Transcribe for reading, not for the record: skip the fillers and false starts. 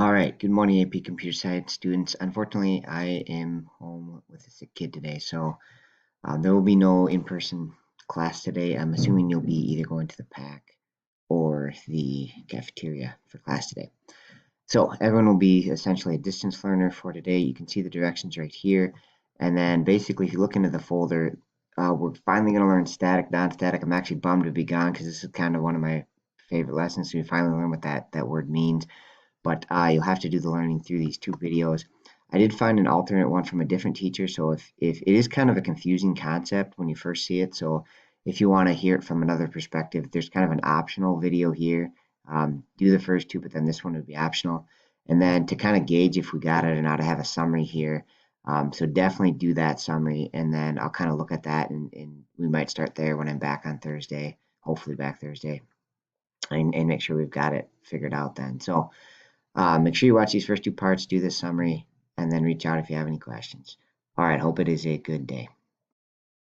All right, good morning, AP Computer Science students. Unfortunately, I am home with a sick kid today, so there will be no in-person class today. I'm assuming you'll be either going to the PAC or the cafeteria for class today. So everyone will be essentially a distance learner for today. You can see the directions right here. And then basically, if you look into the folder, we're finally going to learn static, non-static. I'm actually bummed to be gone because this is kind of one of my favorite lessons. So we finally learn what that word means, but you'll have to do the learning through these two videos. I did find an alternate one from a different teacher, so if it is kind of a confusing concept when you first see it, so if you want to hear it from another perspective, there's kind of an optional video here. Do the first two, but then this one would be optional. And then to kind of gauge if we got it or not, I have a summary here. So definitely do that summary, and then I'll kind of look at that, and we might start there when I'm back on Thursday, hopefully back Thursday, and make sure we've got it figured out then. So make sure you watch these first two parts, do this summary, and then reach out if you have any questions. All right, hope it is a good day.